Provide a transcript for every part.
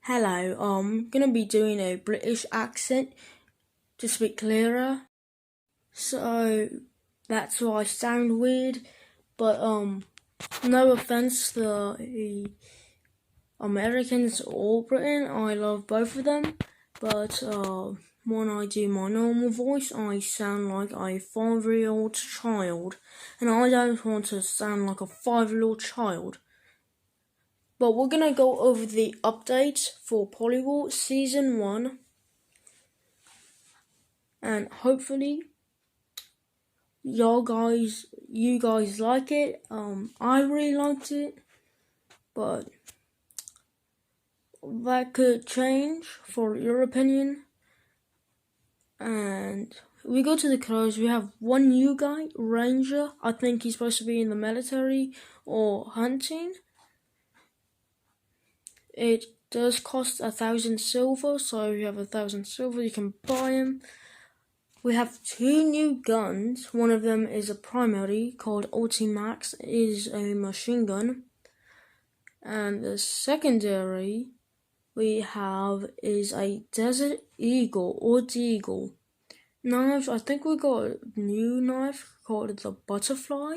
Hello, I'm gonna be doing a British accent to speak clearer. So that's why I sound weird. But no offense to the Americans or Britain, I love both of them. But when I do my normal voice, I sound like a 5-year-old child, and I don't want to sound like a 5-year-old child. But we're gonna go over the updates for Polywall Season 1, and hopefully you guys like it. I really liked it, but that could change for your opinion. And we go to the close. We have one new guy, Ranger. I think he's supposed to be in the military or hunting. It does cost 1,000 silver, so if you have 1,000 silver, you can buy him. We have two new guns. One of them is a primary called Ultimax, is a machine gun. And the secondary we have is a Desert Eagle or Deagle. Knives, I think we got a new knife called the Butterfly.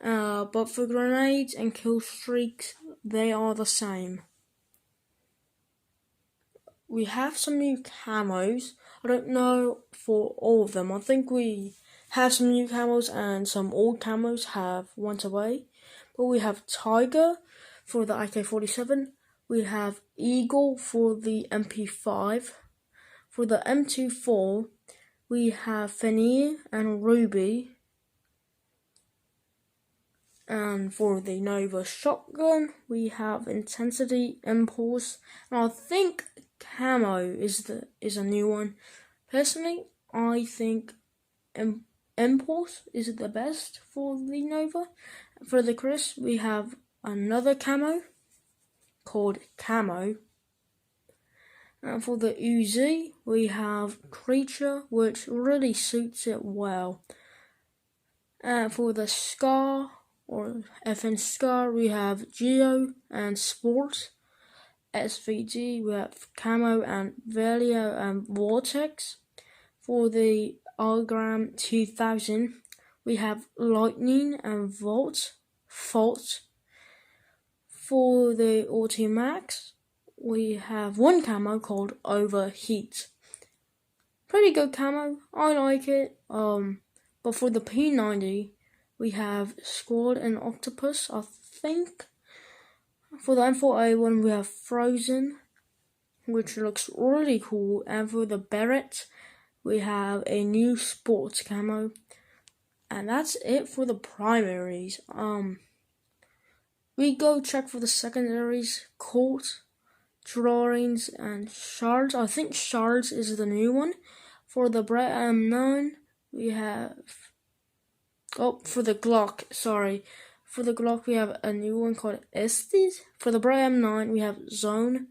But for grenades and kill streaks, they are the same. We have some new camos. I don't know for all of them. I think we have some new camos and some old camos have went away. But we have Tiger for the AK-47. We have Eagle for the MP5. For the M24, we have Fenrir and Ruby. And for the Nova shotgun, we have Intensity, Impulse, and I think Camo is a new one. Personally, I think Impulse is the best for the Nova. For the Chris, we have another camo called Camo. And for the Uzi, we have Creature, which really suits it well. And for the Scar, or FN Scar, we have Geo and Sport. SVG, we have Camo and Velio and Vortex. For the Argram 2000, we have Lightning and Fault. For the Ultimax, we have one camo called Overheat. Pretty good camo, I like it. But for the P90, we have Squad and Octopus, I think. For the M4A1, we have Frozen, which looks really cool. And for the Beret, we have a new sports camo. And that's it for the primaries. We go check for the secondaries, Court, Drawings, and Shards. I think Shards is the new one. For the Brett M9, we have... for the Glock, sorry. For the Glock, we have a new one called Estes. For the Brett M9, we have Zone.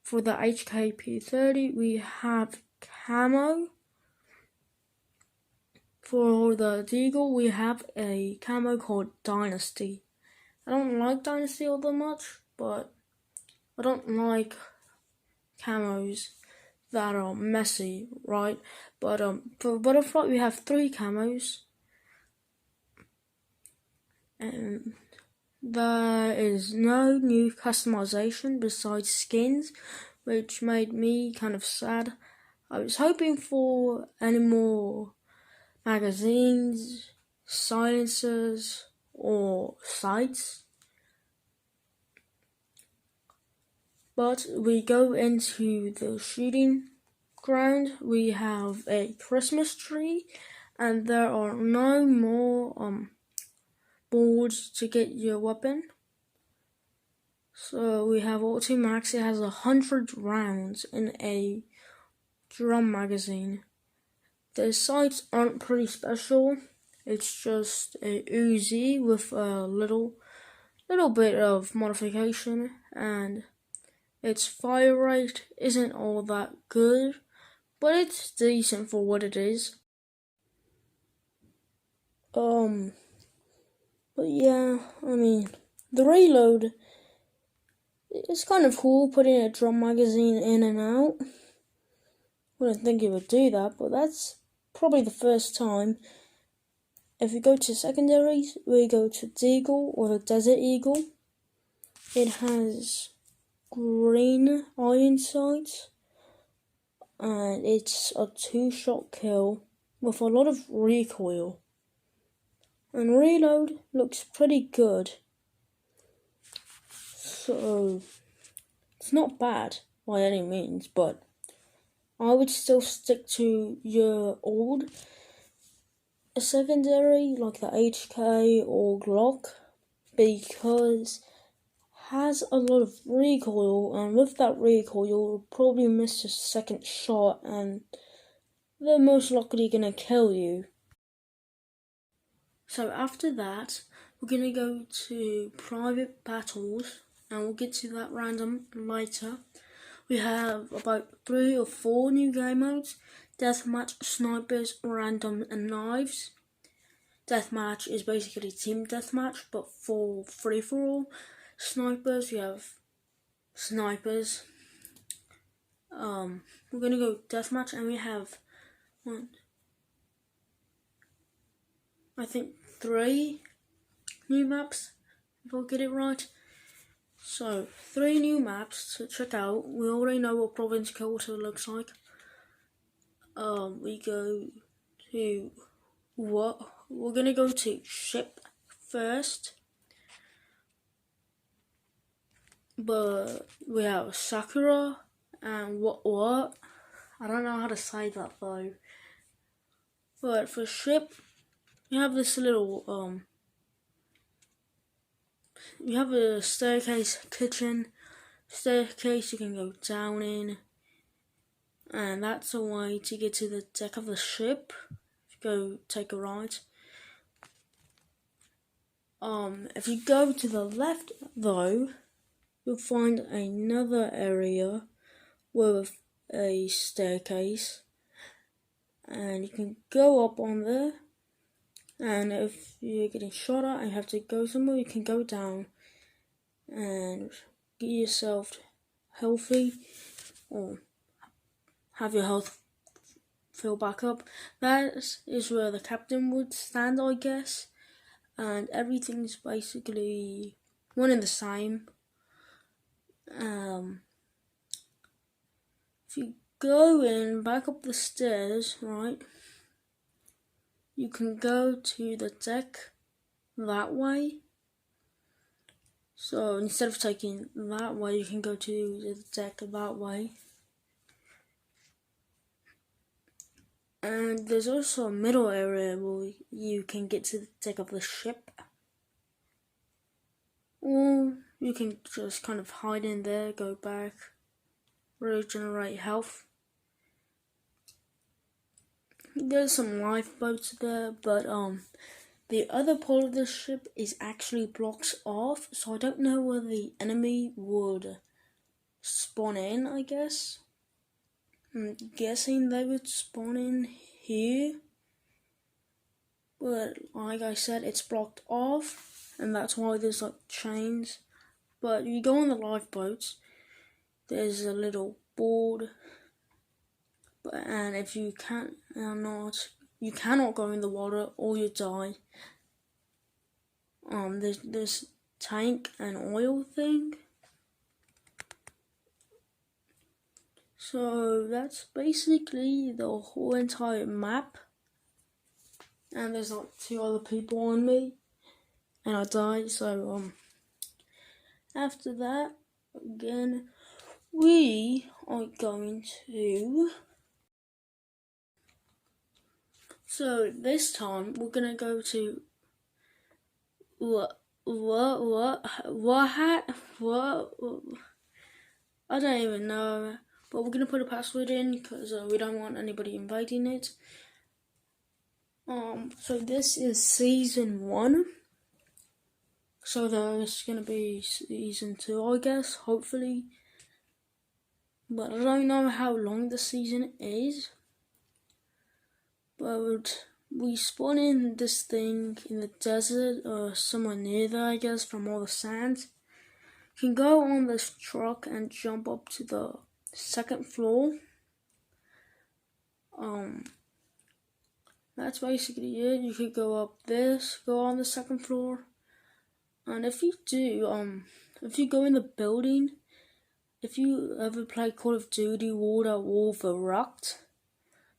For the HKP30, we have Camo. For the Deagle, we have a camo called Dynasty. I don't like Dynasty all that much, but I don't like camos that are messy, right? But for Butterfly, we have 3 camos. And there is no new customization besides skins, which made me kind of sad. I was hoping for any more magazines, silencers, or sights. But we go into the shooting ground. We have a Christmas tree, and there are no more boards to get your weapon. So we have Ultimax. It has 100 rounds in a drum magazine. The sights aren't pretty special. It's just a Uzi with a little bit of modification, and its fire rate isn't all that good, but it's decent for what it is. But yeah, I mean, the reload it's kind of cool putting a drum magazine in and out. Wouldn't think it would do that, but that's probably the first time. If we go to secondaries, we go to Deagle or the Desert Eagle. It has green iron sights, and it's a 2-shot kill with a lot of recoil. And reload looks pretty good. So, it's not bad by any means, but I would still stick to your old secondary like the HK or Glock because it has a lot of recoil, and with that recoil you'll probably miss your second shot and they're most likely gonna kill you. So after that, we're gonna go to private battles, and we'll get to that random later. We have about 3 or 4 new game modes: Deathmatch, Snipers, Random, and Knives. Deathmatch is basically team deathmatch, but for free-for-all. Snipers, we have snipers. We're gonna go deathmatch, and we have I think 3 new maps, if I get it right. So 3 new maps to check out. We already know what Province Quarter looks like. We go to what? We're gonna go to ship first, but we have Sakura and what? I don't know how to say that though. But for ship, you have this little you have a staircase kitchen. Staircase you can go down in, and that's a way to get to the deck of the ship. If you go take a ride. If you go to the left though, you'll find another area with a staircase, and you can go up on there, and if you're getting shot at and you have to go somewhere, you can go down and get yourself healthy or have your health fill back up. That is where the captain would stand, I guess, and everything's basically one and the same. If you go in back up the stairs, right, you can go to the deck that way. So instead of taking that way, you can go to the deck that way. And there's also a middle area where you can get to the deck of the ship. Or you can just kind of hide in there, go back, regenerate health. There's some lifeboats there, but the other part of the ship is actually blocked off, so I don't know where the enemy would spawn in, I guess. I'm guessing they would spawn in here, but like I said, it's blocked off, and that's why there's like chains. But you go on the lifeboats, there's a little board, and if you you cannot go in the water or you die. There's this tank and oil thing. So that's basically the whole entire map. And there's like 2 other people on me, and I died. So after that, again, we are going to. So this time we're gonna go to what I don't even know, but we're gonna put a password in because we don't want anybody invading it. So this is season 1. So there's gonna be season 2, I guess, hopefully. But I don't know how long the season is. But we spawn in this thing in the desert or somewhere near there, I guess, from all the sand. You can go on this truck and jump up to the second floor. That's basically it. You could go up this, go on the second floor, and if you do, if you go in the building, if you ever play Call of Duty World at War Verrückt,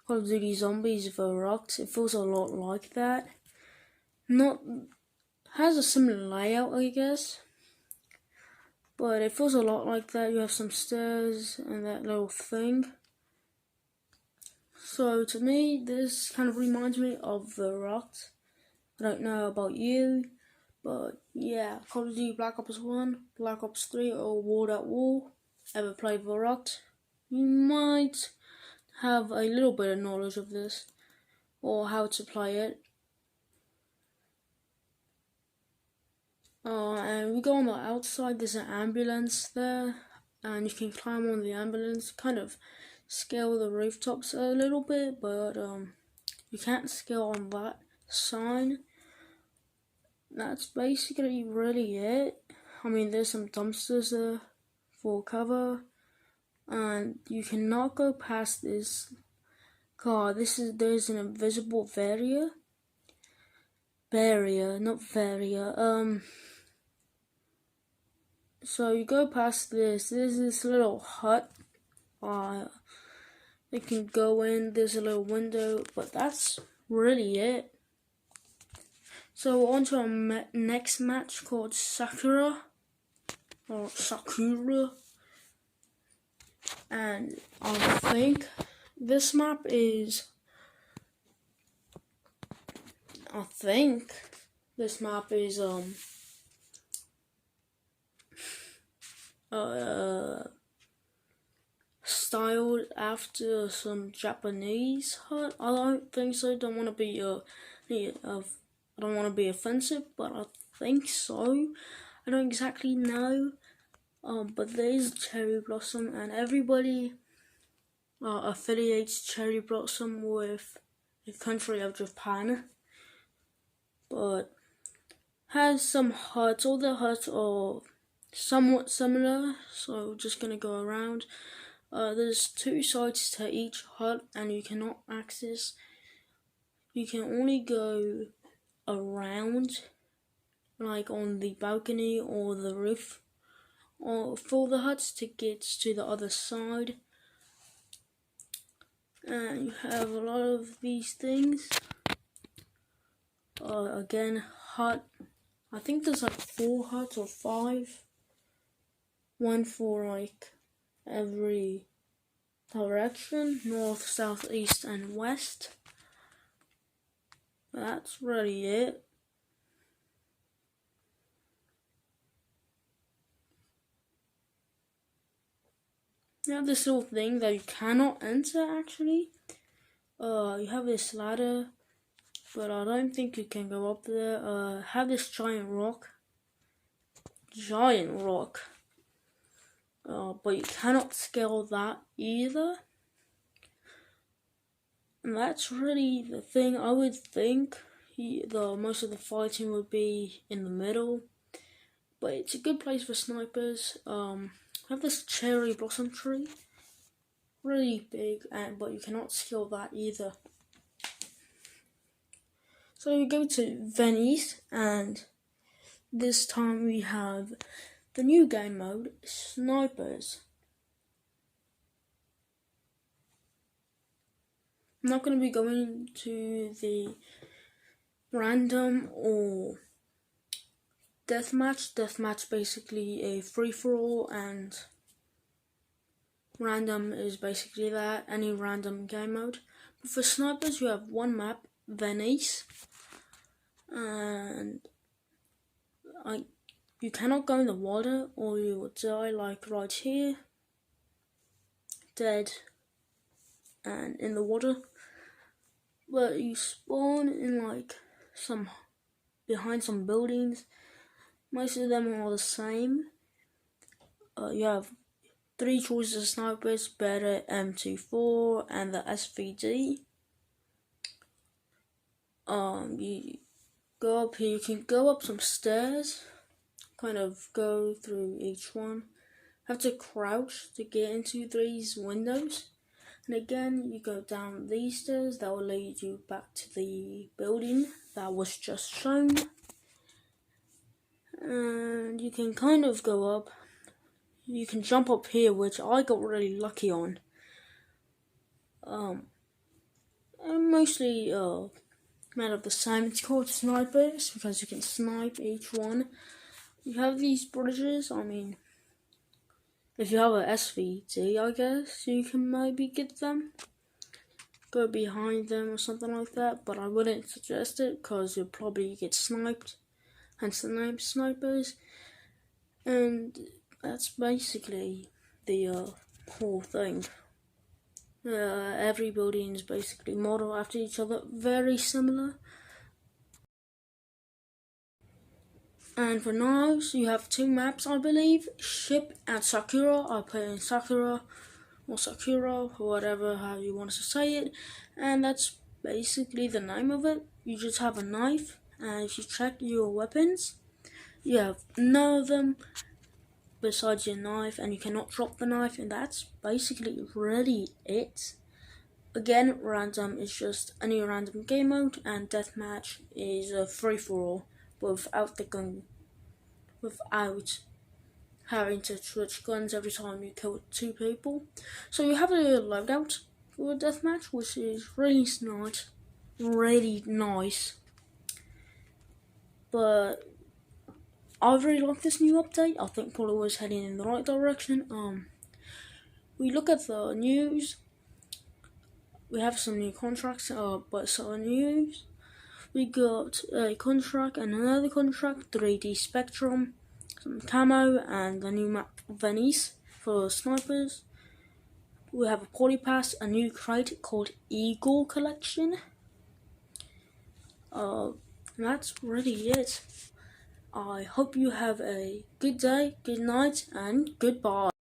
Call of Duty Zombies Verrückt, it feels a lot like that. Not has a similar layout, I guess, but it feels a lot like that. You have some stairs and that little thing. So to me, this kind of reminds me of Verrückt. I don't know about you, but yeah, Call of Duty Black Ops 1, Black Ops 3, or World at War. Ever played Verrückt? You might have a little bit of knowledge of this, or how to play it. And we go on the outside, there's an ambulance there, and you can climb on the ambulance, kind of scale the rooftops a little bit, but you can't scale on that sign. That's basically really it. I mean, there's some dumpsters there for cover, and you cannot go past this car. There's an invisible barrier, not barrier. So you go past this. There's this little hut. You can go in. There's a little window, but that's really it. So on to our next match called Sakura, and I think this map is. Styled after some Japanese hut. I don't think so. Don't want to be I don't want to be offensive, but I think so. I don't exactly know. But there is Cherry Blossom, and everybody affiliates Cherry Blossom with the country of Japan. But has some huts. All the huts are somewhat similar, so we're just gonna go around. There's 2 sides to each hut, and you cannot access. You can only go around, like on the balcony or the roof, or for the huts to get to the other side. And you have a lot of these things. Again, hut. I think there's like 4 huts or 5. One for like every direction, north, south, east, and west. That's really it. You have this little thing that you cannot enter actually. You have this ladder, but I don't think you can go up there. Have this giant rock. But you cannot scale that either. And that's really the thing. I would think most of the fighting would be in the middle, but it's a good place for snipers. Have this cherry blossom tree, really big, but you cannot scale that either. So we go to Venice, and this time we have the new game mode, Snipers. I'm not going to be going to the random or deathmatch. Deathmatch basically a free-for-all, and random is basically that, any random game mode. But for snipers, you have one map, Venice, and you cannot go in the water or you will die, like right here, dead and in the water. But you spawn in like behind some buildings. Most of them are the same. You have 3 choices of snipers: Beta, M24, and the SVD. You go up here. You can go up some stairs kind of go through each one. Have to crouch to get into these windows. And again, you go down these stairs that will lead you back to the building that was just shown. And you can kind of go up. You can jump up here, which I got really lucky on. And mostly made of the same. It's called snipers because you can snipe each one. You have these bridges. I mean, if you have a SVT, I guess you can maybe get them. Go behind them or something like that, but I wouldn't suggest it because you'll probably get sniped, hence the name snipers. And that's basically the whole thing. Every building is basically modeled after each other, very similar. And for knives, you have two maps, I believe, Ship and Sakura. I put in Sakura or Sakura, whatever, how you want to say it. And that's basically the name of it. You just have a knife, and if you check your weapons, you have none of them besides your knife, and you cannot drop the knife, and that's basically really it. Again, random is just any random game mode, and deathmatch is a free-for-all without the gun, without having to switch guns every time you kill two people. So you have a loadout for a deathmatch, which is really nice. But I really like this new update. I think Polo was heading in the right direction. We look at the news. We have some new contracts, but some news. We got a contract and another contract, 3D Spectrum, some camo, and the new map Venice for snipers. We have a party pass, a new crate called Eagle Collection. That's really it. I hope you have a good day, good night, and goodbye.